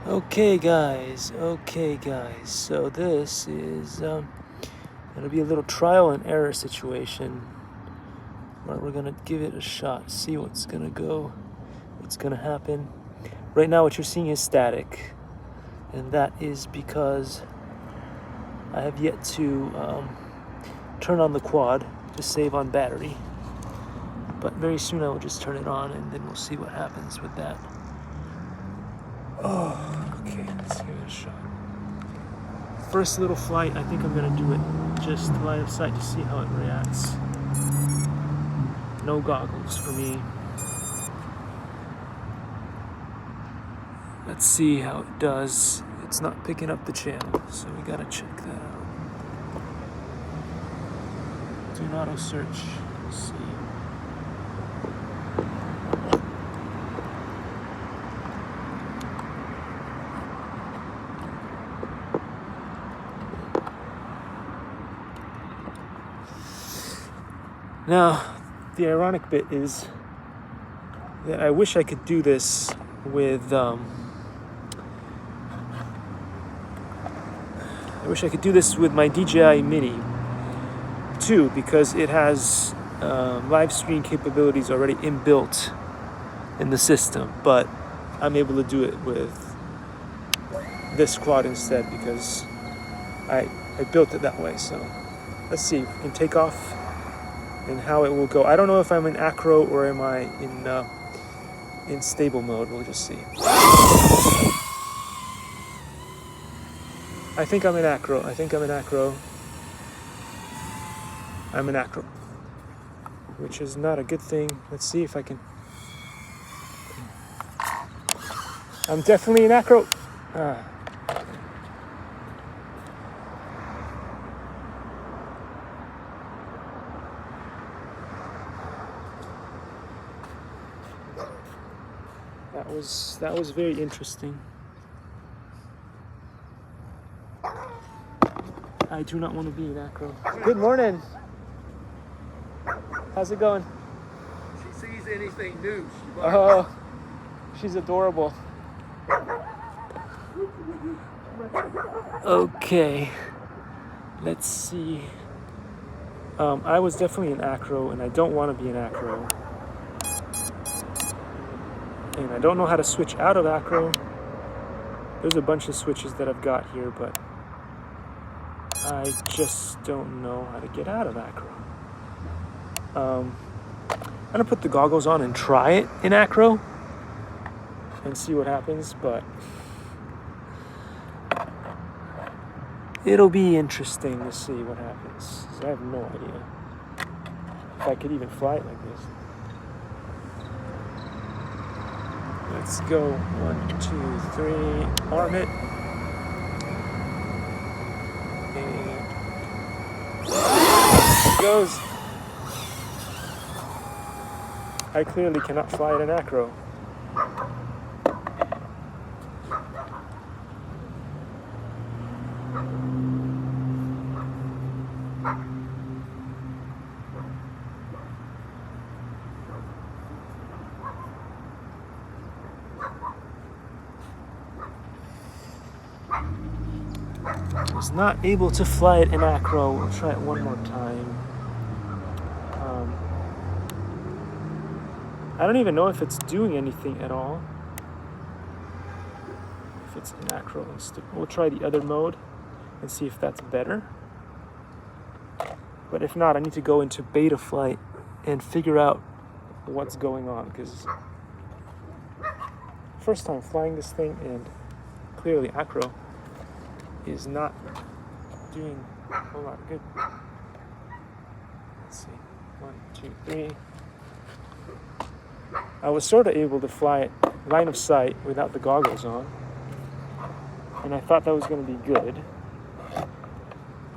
Okay guys, so this is gonna be a little trial and error situation where we're gonna give it a shot, see what's gonna happen. Right now what you're seeing is static, and that is because I have yet to turn on the quad to save on battery, but very soon I will just turn it on and then we'll see what happens with that. Okay, let's give it a shot. First little flight, I think I'm gonna do it just line of sight to see how it reacts. No goggles for me. Let's see how it does. It's not picking up the channel, so we gotta check that out. Do an auto search. Let's see. Now, the ironic bit is that I wish I could do this with my DJI Mini too, because it has live stream capabilities already inbuilt in the system, but I'm able to do it with this quad instead because I built it that way. So let's see if we can take off and how it will go. I don't know if I'm in acro or am I in stable mode. We'll just see. I think I'm in acro. I'm in acro, which is not a good thing. Let's see if I can. I'm definitely in acro. That was very interesting. I do not want to be in acro. Good morning. How's it going? She sees anything new. Oh, she's adorable. Okay, let's see. I was definitely in acro, and I don't want to be in acro. And I don't know how to switch out of acro. There's a bunch of switches that I've got here, but I just don't know how to get out of acro. I'm gonna put the goggles on and try it in acro and see what happens, but it'll be interesting to see what happens. I have no idea if I could even fly it like this. Let's go. 1, 2, 3. Arm it. And it goes. I clearly cannot fly it in acro. I was not able to fly it in acro. We'll try it one more time. I don't even know if it's doing anything at all. If it's in acro, we'll try the other mode and see if that's better. But if not, I need to go into beta flight and figure out what's going on, because first time flying this thing, and clearly acro is not doing a whole lot of good. Let's see. 1, 2, 3. I was sort of able to fly it line of sight without the goggles on, and I thought that was going to be good.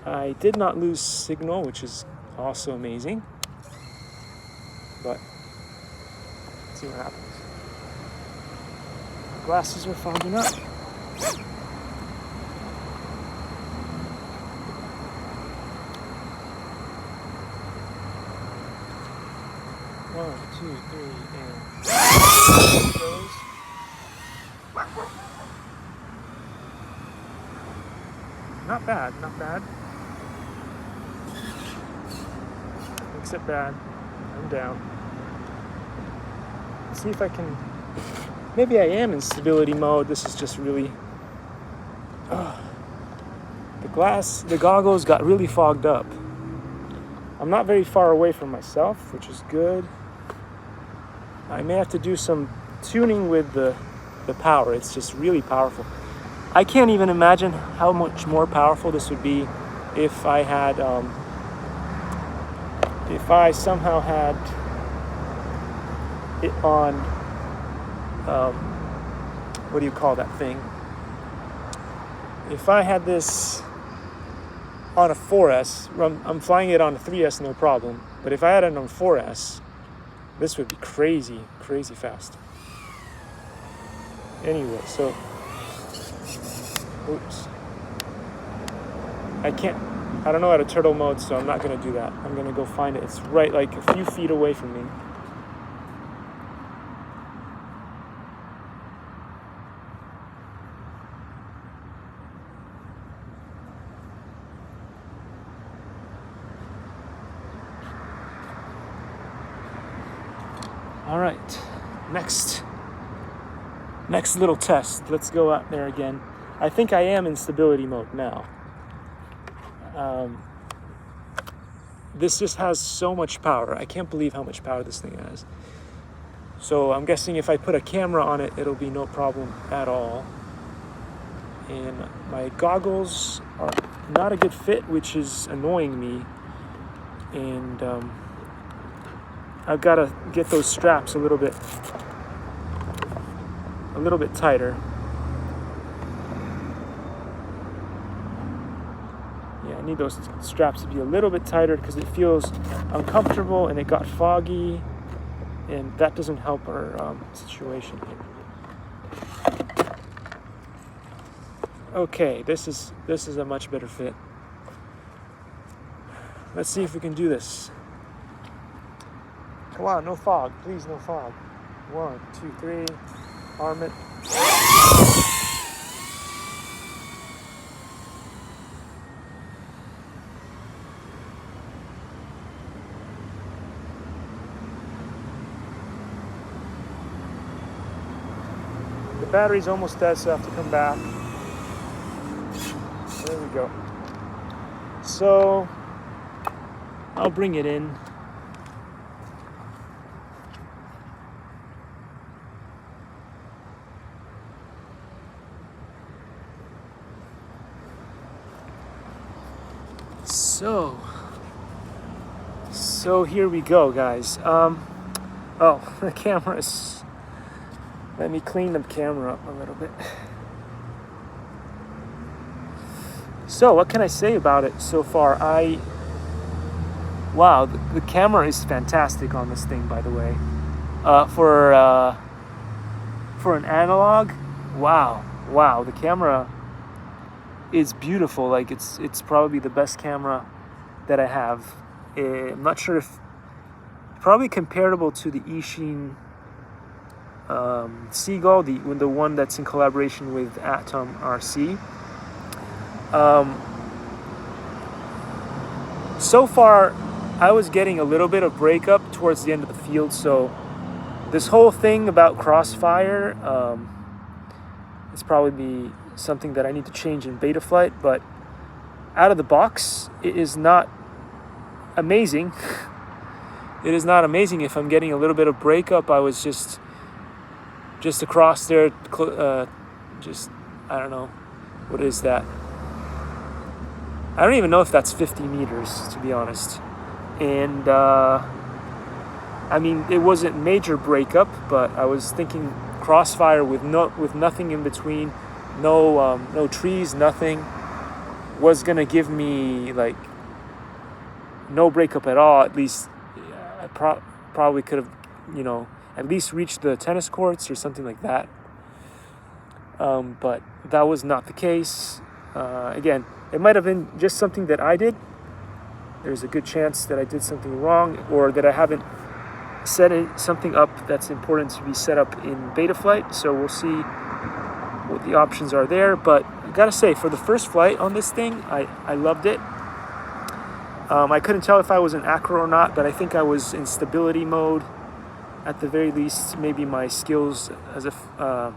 I did not lose signal, which is also amazing, but let's see what happens. My glasses are fogging up. 1, 2, 3, and not bad, not bad. Except bad. I'm down. Let's see if I can. Maybe I am in stability mode. This is just really. The goggles got really fogged up. I'm not very far away from myself, which is good. I may have to do some tuning with the power. It's just really powerful. I can't even imagine how much more powerful this would be if I had, if I somehow had it on, what do you call that thing? If I had this on a 4S, I'm flying it on a 3S, no problem. But if I had it on a 4S, this would be crazy, crazy fast. Anyway, so, oops. I don't know how to turtle mode, so I'm not gonna do that. I'm gonna go find it. It's right like a few feet away from me. All right, next little test. Let's go out there again. I think I am in stability mode now. This just has so much power. I can't believe how much power this thing has. So I'm guessing if I put a camera on it, it'll be no problem at all. And my goggles are not a good fit, which is annoying me. And I've got to get those straps a little bit tighter. Yeah, I need those straps to be a little bit tighter because it feels uncomfortable and it got foggy, and that doesn't help our situation here. Okay, this is a much better fit. Let's see if we can do this. Come on, no fog. Please, no fog. 1, 2, 3. Arm it. The battery's almost dead, so I have to come back. There we go. So, I'll bring it in. So here we go, guys. Oh, the camera's. Let me clean the camera up a little bit. So what can I say about it so far? Wow, the camera is fantastic on this thing, by the way. For an analog, wow, the camera is beautiful. Like it's probably the best camera that I have. I'm not sure if probably comparable to the Ishin Seagull, the one that's in collaboration with Atom RC. So far, I was getting a little bit of breakup towards the end of the field, so this whole thing about crossfire is probably something that I need to change in beta flight, but out of the box, it is not amazing. It is not amazing if I'm getting a little bit of breakup. I was just across there, I don't know, what is that? I don't even know if that's 50 meters, to be honest. And I mean, it wasn't major breakup, but I was thinking crossfire with nothing in between, no trees, nothing, was gonna give me like no breakup at all. At least I probably could have, at least reached the tennis courts or something like that. But that was not the case. Again, it might have been just something that I did. There's a good chance that I did something wrong, or that I haven't set something up that's important to be set up in beta flight. So we'll see what the options are there. But gotta say, for the first flight on this thing, I loved it. I couldn't tell if I was in acro or not, but I think I was in stability mode. At the very least, maybe my skills as a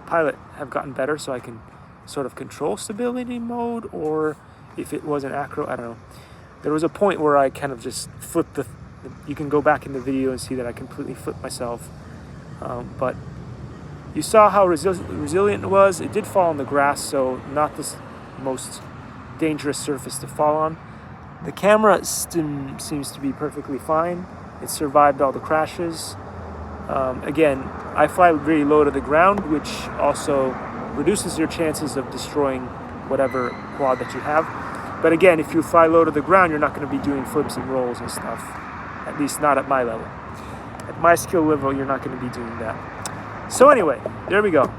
pilot have gotten better, so I can sort of control stability mode, or if it was an acro, I don't know. There was a point where I kind of just flipped you can go back in the video and see that I completely flipped myself. But you saw how resilient it was. It did fall on the grass, so not the most dangerous surface to fall on. The camera seems to be perfectly fine. It survived all the crashes. Again, I fly very low to the ground, which also reduces your chances of destroying whatever quad that you have. But again, if you fly low to the ground, you're not going to be doing flips and rolls and stuff. At least not at my level. At my skill level, you're not going to be doing that. So anyway, there we go.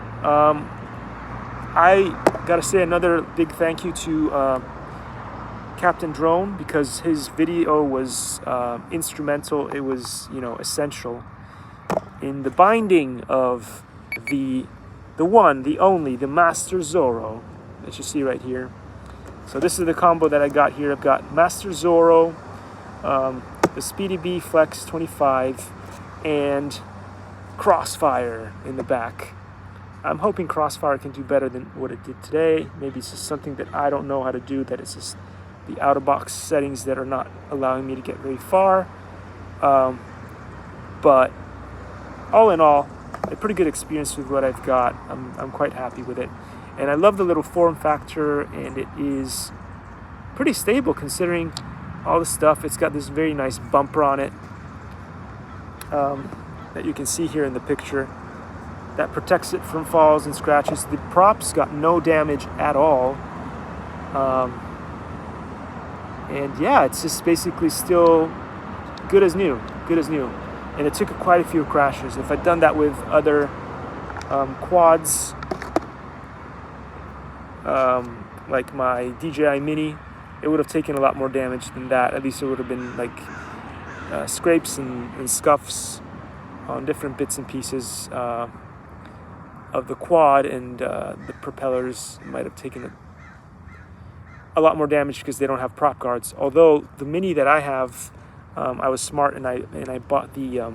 I got to say another big thank you to Captain Drone, because his video was instrumental. It was, essential in the binding of the one, the only, the Master Zorro that you see right here. So this is the combo that I got here. I've got Master Zorro, the Speedy Bee Flex 25, and Crossfire in the back. I'm hoping Crossfire can do better than what it did today. Maybe it's just something that I don't know how to do, that it's just the out-of-box settings that are not allowing me to get very far. But all in all, a pretty good experience with what I've got. I'm quite happy with it. And I love the little form factor, and it is pretty stable considering all the stuff. It's got this very nice bumper on it that you can see here in the picture that protects it from falls and scratches. The props got no damage at all. And yeah, it's just basically still good as new. And it took quite a few crashes. If I'd done that with other quads, like my DJI Mini, it would have taken a lot more damage than that. At least it would have been like scrapes and scuffs on different bits and pieces of the quad, and the propellers might have taken a lot more damage because they don't have prop guards. Although the Mini that I have, I was smart and I bought the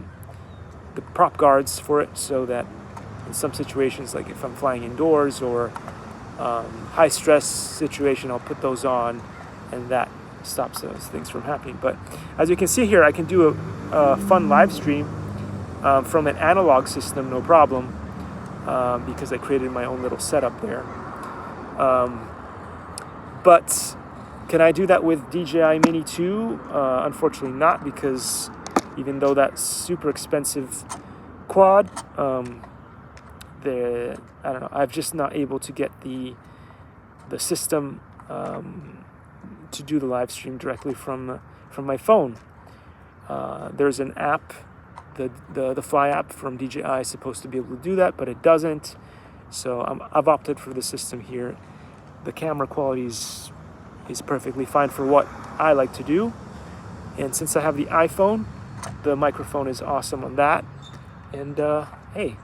prop guards for it, so that in some situations, like if I'm flying indoors or high stress situation, I'll put those on, and that stops those things from happening. But as you can see here, I can do a fun live stream from an analog system, no problem, because I created my own little setup there. But can I do that with DJI Mini 2? Unfortunately not, because even though that's super expensive quad, I don't know, I've just not able to get the system to do the live stream directly from my phone. There's an app, the Fly app from DJI is supposed to be able to do that, but it doesn't. So I've opted for the system here. The camera quality is perfectly fine for what I like to do. And since I have the iPhone, the microphone is awesome on that. And hey,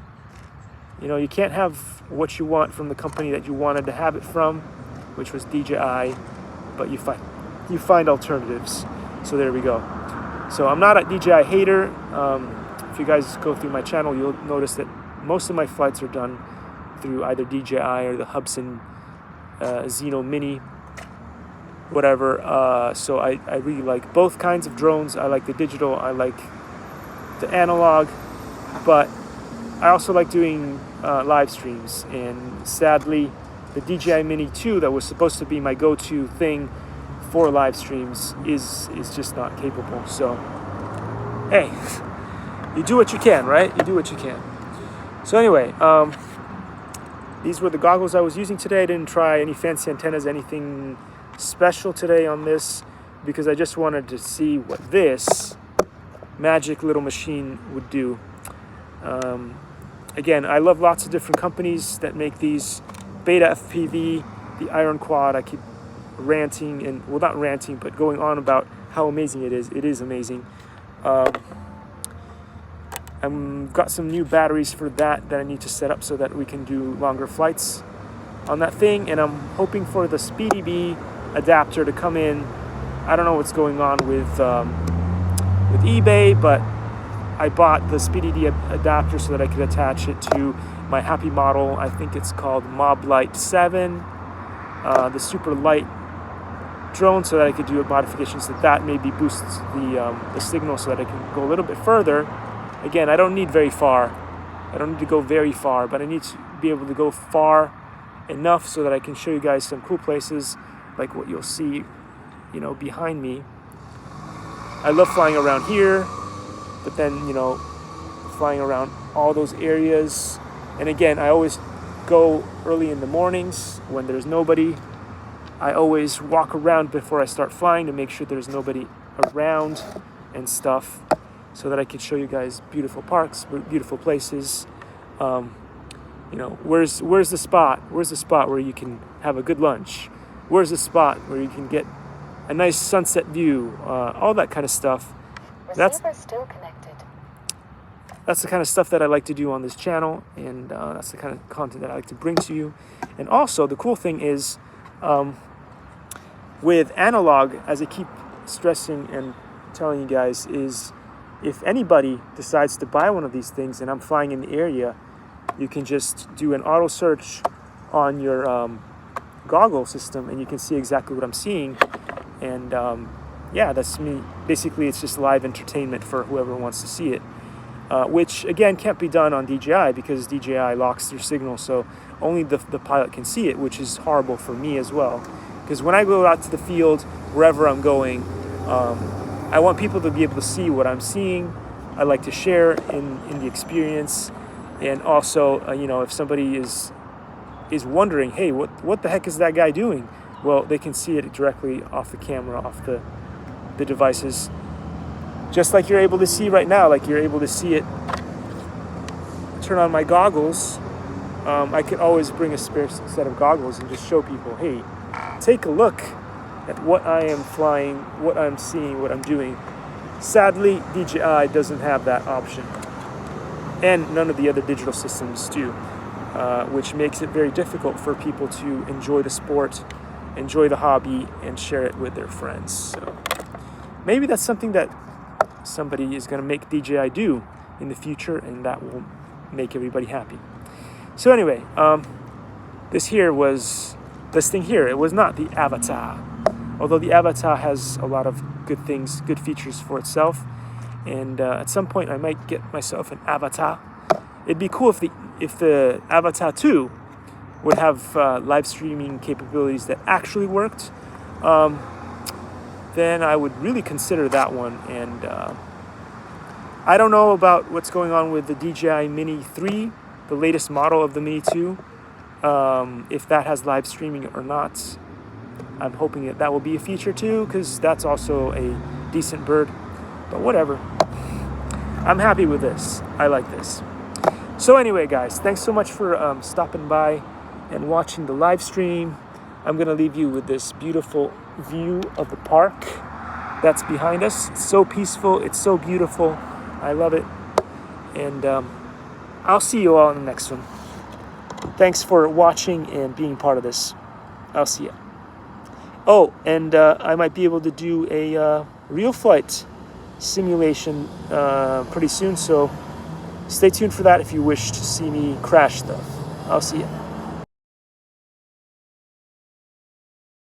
you can't have what you want from the company that you wanted to have it from, which was DJI, but you find alternatives. So there we go. So I'm not a DJI hater. If you guys go through my channel, you'll notice that most of my flights are done through either DJI or the Hubsan Xeno Mini, whatever. So I really like both kinds of drones. I like the digital, I like the analog, but I also like doing live streams. And sadly, the DJI Mini 2 that was supposed to be my go-to thing for live streams is just not capable. So hey, you do what you can, right? You do what you can. So anyway, these were the goggles I was using today. I didn't try any fancy antennas, anything special today on this, because I just wanted to see what this magic little machine would do. Again, I love lots of different companies that make these. Beta FPV, the Iron Quad, I keep ranting, and well, not ranting, but going on about how amazing it is. It is amazing. I've got some new batteries for that I need to set up so that we can do longer flights. on that thing, and I'm hoping for the Speedy Bee adapter to come in. I don't know what's going on with eBay, but I bought the Speedy Bee adapter so that I could attach it to my Happy model. I think it's called Mob Light 7, the super light drone, so that I could do modifications that maybe boosts the signal so that I can go a little bit further. Again, I don't need very far. I don't need to go very far, but I need to be able to go far enough so that I can show you guys some cool places like what you'll see, behind me. I love flying around here, but then, flying around all those areas. And again, I always go early in the mornings when there's nobody. I always walk around before I start flying to make sure there's nobody around and stuff, so that I can show you guys beautiful parks, beautiful places. Where's the spot? Where's the spot where you can have a good lunch? Where's the spot where you can get a nice sunset view? All that kind of stuff. Receiver still connected. That's the kind of stuff that I like to do on this channel, and that's the kind of content that I like to bring to you. And also, the cool thing is, with analog, as I keep stressing and telling you guys, is if anybody decides to buy one of these things and I'm flying in the area, you can just do an auto search on your goggle system and you can see exactly what I'm seeing. And that's me. Basically, it's just live entertainment for whoever wants to see it, which again can't be done on DJI because DJI locks their signal, so only the pilot can see it, which is horrible for me as well. Because when I go out to the field, wherever I'm going, I want people to be able to see what I'm seeing. I like to share in the experience. And also, if somebody is wondering, hey, what the heck is that guy doing? Well, they can see it directly off the camera, off the devices. Just like you're able to see right now, like you're able to see it. Turn on my goggles. I could always bring a spare set of goggles and just show people, hey, take a look at what I am flying, what I'm seeing, what I'm doing. Sadly, DJI doesn't have that option. And none of the other digital systems do, which makes it very difficult for people to enjoy the sport, enjoy the hobby, and share it with their friends. So maybe that's something that somebody is going to make DJI do in the future, and that will make everybody happy. So anyway, this thing here, it was not the Avata. Although the Avata has a lot of good things, good features for itself. And at some point I might get myself an Avata. It'd be cool if the Avata 2 would have live streaming capabilities that actually worked. Then I would really consider that one. And I don't know about what's going on with the DJI Mini 3, the latest model of the Mini 2, if that has live streaming or not. I'm hoping that will be a feature too, because that's also a decent bird. But whatever. I'm happy with this. I like this. So anyway, guys, thanks so much for stopping by and watching the live stream. I'm going to leave you with this beautiful view of the park that's behind us. It's so peaceful. It's so beautiful. I love it. And I'll see you all in the next one. Thanks for watching and being part of this. I'll see you. Oh, and I might be able to do a real flight simulation pretty soon, so stay tuned for that if you wish to see me crash stuff. I'll see you.